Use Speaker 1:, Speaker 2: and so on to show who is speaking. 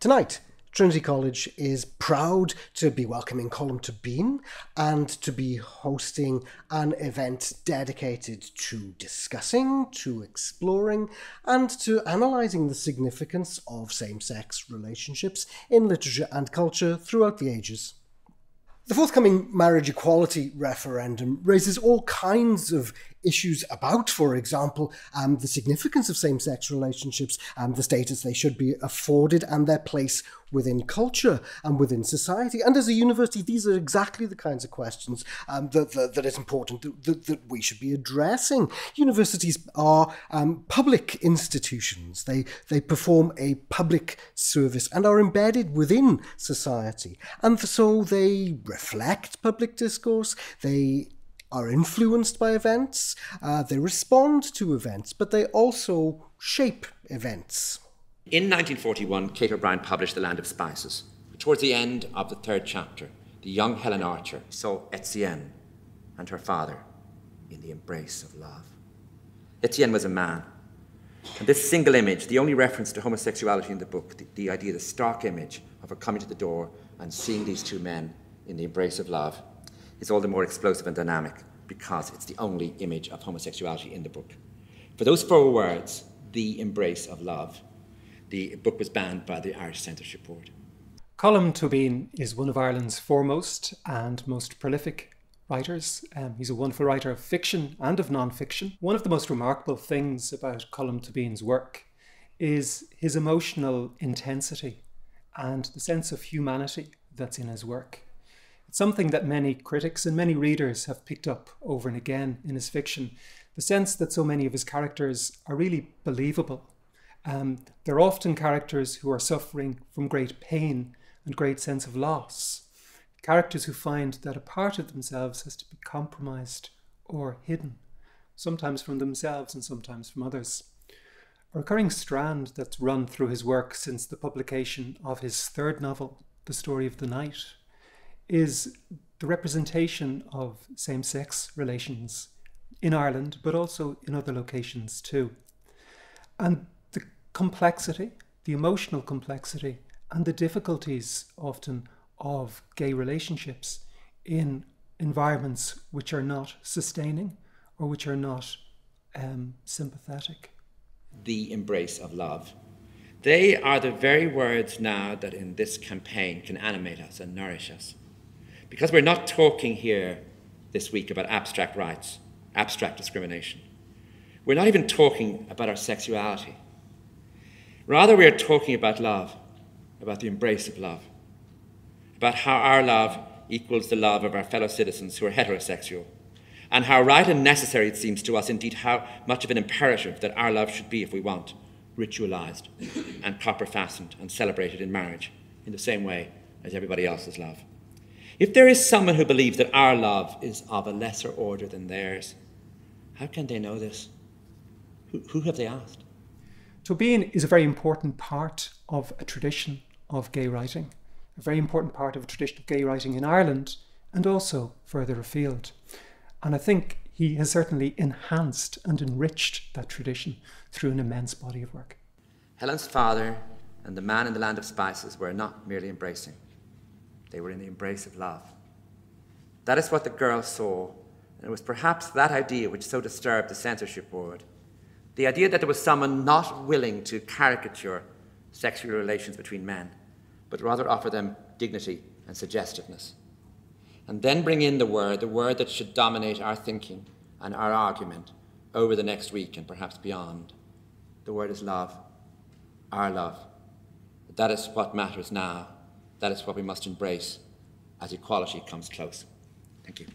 Speaker 1: Tonight, Trinity College is proud to be welcoming Colm Tóibín and to be hosting an event dedicated to discussing, to exploring, and to analysing the significance of same-sex relationships in literature and culture throughout the ages. The forthcoming marriage equality referendum raises all kinds of issues about, for example, the significance of same-sex relationships, the status they should be afforded, and their place within culture and within society. And as a university, these are exactly the kinds of questions that it's important that we should be addressing. Universities are public institutions. They perform a public service and are embedded within society. And so they reflect public discourse, they are influenced by events, they respond to events, but they also shape events.
Speaker 2: In 1941, Kate O'Brien published The Land of Spices. Towards the end of the third chapter, the young Helen Archer saw Etienne and her father in the embrace of love. Etienne was a man. And this single image, the only reference to homosexuality in the book, the idea, the stark image of her coming to the door and seeing these two men in the embrace of love, is all the more explosive and dynamic because it's the only image of homosexuality in the book. For those 4 words, the embrace of love, the book was banned by the Irish Censorship Board.
Speaker 3: Colm Tóibín is one of Ireland's foremost and most prolific writers. He's a wonderful writer of fiction and of non-fiction. One of the most remarkable things about Colm Tóibín's work is his emotional intensity and the sense of humanity that's in his work. It's something that many critics and many readers have picked up over and again in his fiction, the sense that so many of his characters are really believable. They're often characters who are suffering from great pain and great sense of loss. Characters who find that a part of themselves has to be compromised or hidden, sometimes from themselves and sometimes from others. A recurring strand that's run through his work since the publication of his 3rd novel, The Story of the Night, is the representation of same-sex relations in Ireland, but also in other locations too. And the complexity, the emotional complexity, and the difficulties often of gay relationships in environments which are not sustaining or which are not sympathetic.
Speaker 2: The embrace of love. They are the very words now that in this campaign can animate us and nourish us. Because we're not talking here this week about abstract rights, abstract discrimination. We're not even talking about our sexuality. Rather, we're talking about love, about the embrace of love, about how our love equals the love of our fellow citizens who are heterosexual, and how right and necessary it seems to us, indeed how much of an imperative that our love should be, if we want, ritualized and proper fastened and celebrated in marriage in the same way as everybody else's love. If there is someone who believes that our love is of a lesser order than theirs, how can they know this? Who have they asked?
Speaker 3: Tóibín is a very important part of a tradition of gay writing, a very important part of a tradition of gay writing in Ireland and also further afield. And I think he has certainly enhanced and enriched that tradition through an immense body of work.
Speaker 2: Helen's father and the man in the Land of Spices were not merely embracing. They were in the embrace of love. That is what the girl saw, and it was perhaps that idea which so disturbed the censorship board. The idea that there was someone not willing to caricature sexual relations between men, but rather offer them dignity and suggestiveness. And then bring in the word that should dominate our thinking and our argument over the next week and perhaps beyond. The word is love, our love. That is what matters now. That is what we must embrace as equality comes close. Thank you.